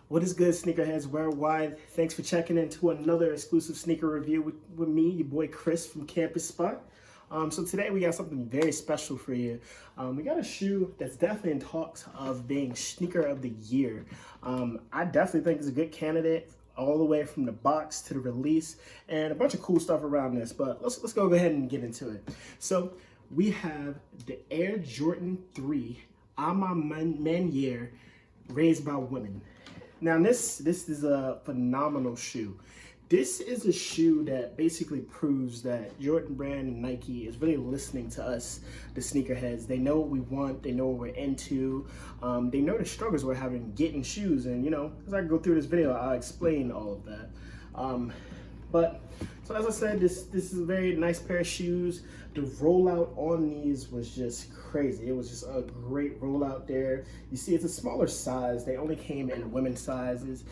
What is good, sneakerheads worldwide? Thanks for checking into another exclusive sneaker review with me, your boy Chris from Campus Spot. So today we got something very special for you. We got a shoe that's definitely in talks of being sneaker of the year. I definitely think it's a good candidate all the way from the box to the release and a bunch of cool stuff around this. But let's go ahead and get into it. So we have the Air Jordan 3 A Ma Maniere raised by women. Now this is a phenomenal shoe. This is a shoe that basically proves that Jordan Brand and Nike is really listening to us, the sneakerheads. They know what we want, they know what we're into, they know the struggles we're having getting shoes, and you know, as I go through this video, I'll explain all of that. So as I said, this is a very nice pair of shoes. The rollout on these was just crazy. It was just a great rollout there. You see, it's a smaller size. They only came in women's sizes,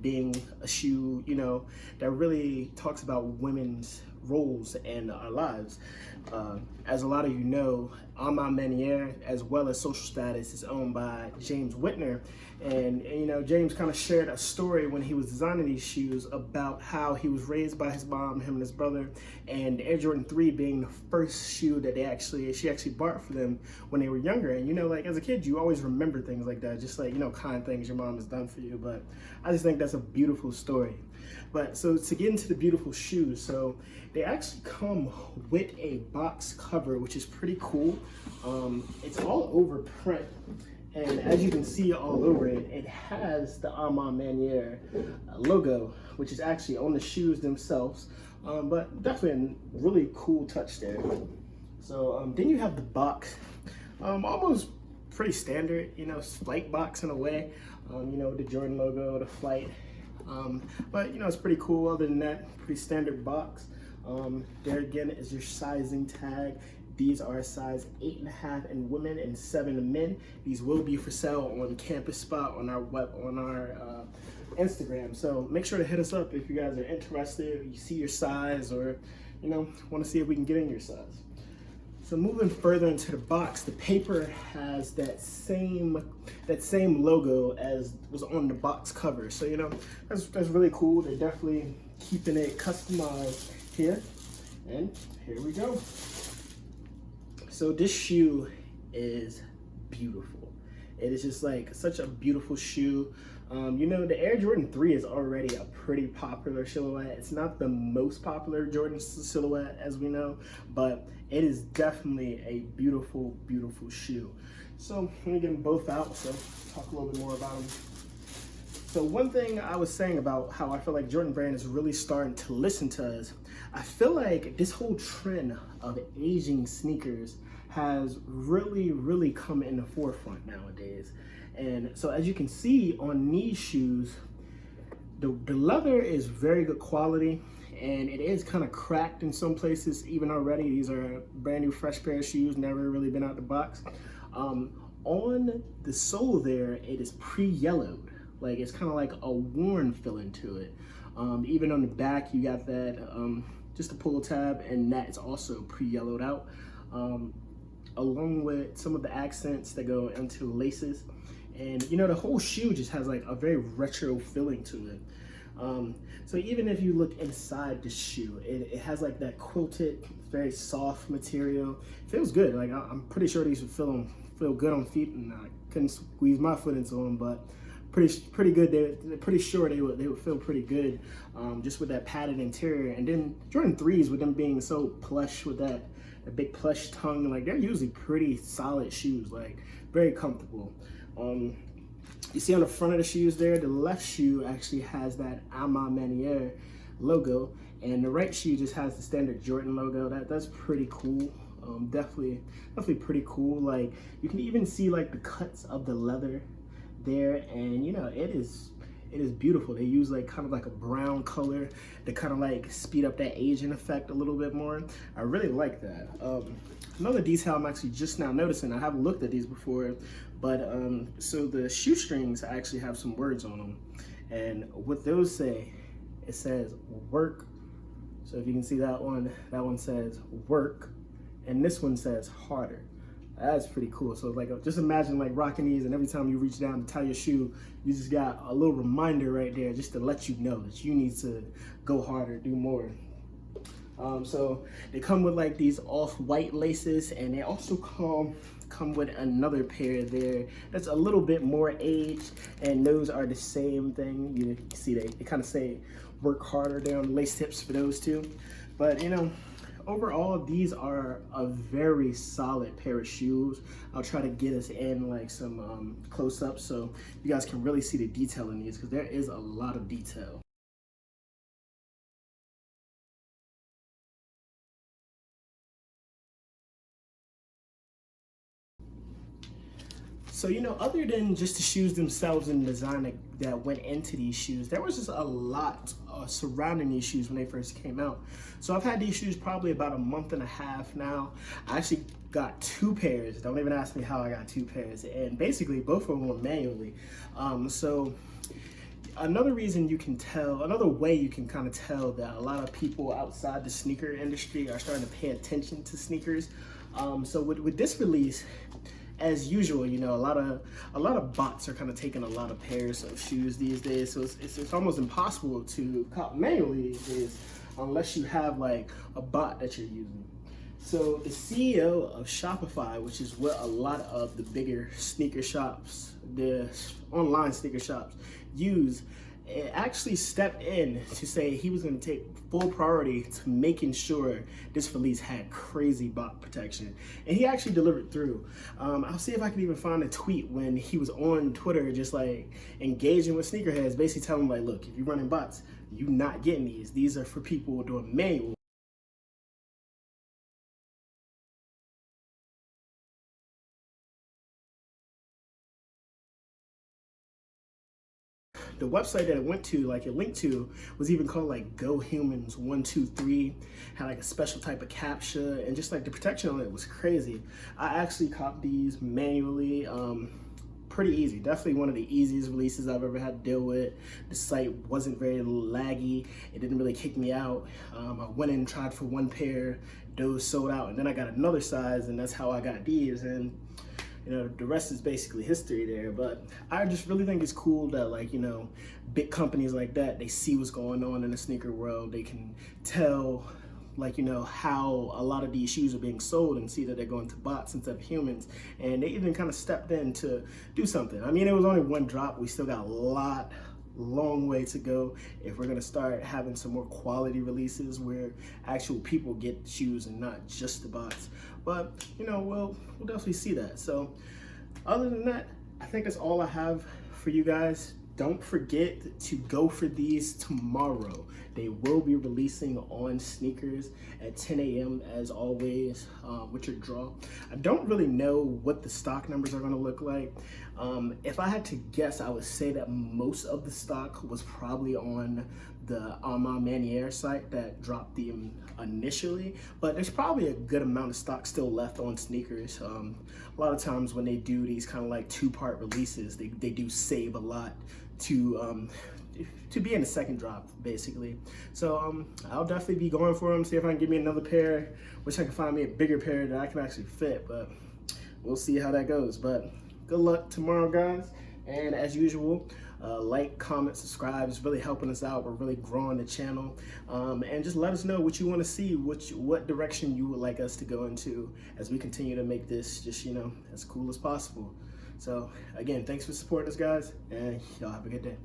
being a shoe, you know, that really talks about women's roles in our lives. As a lot of you know, A Ma Maniere, as well as Social Status, is owned by James Whitner. And you know, James kind of shared a story when he was designing these shoes about how he was raised by his mom, him and his brother, and Air Jordan 3 being the first shoe that she actually bought for them when they were younger. And you know, like as a kid, you always remember things like that, just like, you know, kind things your mom has done for you. But I just think that's a beautiful story. But so to get into the beautiful shoes, so they actually come with a box cover, which is pretty cool. It's all over print. And as you can see all over it, it has the A Ma Maniere logo, which is actually on the shoes themselves. But definitely a really cool touch there. So then you have the box, almost pretty standard, you know, flight box in a way. You know, the Jordan logo, the flight. But you know, it's pretty cool. Other than that, pretty standard box. There again is your sizing tag. These are size 8.5 in women and 7 in men. These will be for sale on Campus Spot on our Instagram. So make sure to hit us up if you guys are interested, you see your size, or you know, want to see if we can get in your size. So moving further into the box, the paper has that same logo as was on the box cover. So you know, that's really cool. They're definitely keeping it customized here. And here we go. So this shoe is beautiful. It is just like such a beautiful shoe. You know, the Air Jordan 3 is already a pretty popular silhouette. It's not the most popular Jordan silhouette, as we know, but it is definitely a beautiful, beautiful shoe. So let me get them both out, so talk a little bit more about them. So one thing I was saying about how I feel like Jordan Brand is really starting to listen to us, I feel like this whole trend of aging sneakers has really come in the forefront nowadays. And so as you can see on these shoes, the leather is very good quality, and it is kind of cracked in some places even already. These are a brand new fresh pair of shoes, never really been out the box. On the sole there, it is pre-yellowed. Like it's kind of like a worn feeling to it. Even on the back, you got that just a pull tab, and that is also pre-yellowed out, along with some of the accents that go into the laces. And you know, the whole shoe just has like a very retro feeling to it. So even if you look inside the shoe, it has like that quilted, very soft material. It feels good. Like I'm pretty sure these would feel good on feet, and I couldn't squeeze my foot into them, but pretty good. They're pretty sure they would feel pretty good, just with that padded interior. And then Jordan 3s, with them being so plush with that big plush tongue, like they're usually pretty solid shoes, like very comfortable. You see on the front of the shoes there, the left shoe actually has that A Ma Maniere logo, and the right shoe just has the standard Jordan logo. That's pretty cool. Definitely pretty cool. Like you can even see like the cuts of the leather there, and you know, it is beautiful. They use like kind of like a brown color to kind of like speed up that aging effect a little bit more. I really like that. Another detail I'm actually just now noticing, I haven't looked at these before, but so the shoestrings actually have some words on them, and what those say, it says work. So if you can see that one says work, and this one says harder. That's pretty cool. So like, just imagine like rocking these, and every time you reach down to tie your shoe, you just got a little reminder right there, just to let you know that you need to go harder, do more. So they come with like these off-white laces, and they also come with another pair there that's a little bit more aged, and those are the same thing. You see they kind of say work harder there on the lace tips for those two. But you know, overall these are a very solid pair of shoes. I'll try to get us in like some close-ups so you guys can really see the detail in these, because there is a lot of detail. So, you know, other than just the shoes themselves and the design that went into these shoes, there was just a lot surrounding these shoes when they first came out. So I've had these shoes probably about a month and a half now. I actually got two pairs. Don't even ask me how I got two pairs. And basically both of them were manually. So another reason you can tell, another way you can kind of tell that a lot of people outside the sneaker industry are starting to pay attention to sneakers. So with this release, as usual, you know, a lot of bots are kind of taking a lot of pairs of shoes these days. So it's almost impossible to cop manually these days unless you have like a bot that you're using. So the CEO of Shopify, which is what a lot of the bigger sneaker shops, the online sneaker shops use, actually stepped in to say he was going to take full priority to making sure this release had crazy bot protection, and he actually delivered through. I'll see if I can even find a tweet when he was on Twitter just like engaging with sneakerheads, basically telling them like, look, if you're running bots, you're not getting these are for people doing manual. The website that it went to, like it linked to, was even called like Go Humans 123, had like a special type of captcha, and just like the protection on it was crazy. I actually copped these manually. Pretty easy, definitely one of the easiest releases I've ever had to deal with. The site wasn't very laggy, it didn't really kick me out. I went in and tried for one pair, those sold out, and then I got another size, and that's how I got these. And you know, the rest is basically history there. But I just really think it's cool that, like, you know, big companies like that, they see what's going on in the sneaker world. They can tell, like, you know, how a lot of these shoes are being sold and see that they're going to bots instead of humans. And they even kind of stepped in to do something. I mean, it was only one drop. We still got a long way to go if we're gonna start having some more quality releases where actual people get shoes and not just the bots. But you know, we'll definitely see that. So other than that, I think that's all I have for you guys. Don't forget to go for these tomorrow. They will be releasing on sneakers at 10 a.m. as always, with your draw. I don't really know what the stock numbers are gonna look like. If I had to guess, I would say that most of the stock was probably on the A Ma Maniere site that dropped them initially, but there's probably a good amount of stock still left on sneakers. A lot of times when they do these kind of like two-part releases, they do save a lot to be in the second drop, basically. So I'll definitely be going for them, see if I can get me another pair. Wish I could find me a bigger pair that I can actually fit, but we'll see how that goes. But good luck tomorrow, guys. And as usual, like, comment, subscribe. It's really helping us out. We're really growing the channel. And just let us know what you want to see, what direction you would like us to go into as we continue to make this just, you know, as cool as possible. So again, thanks for supporting us, guys, and y'all have a good day.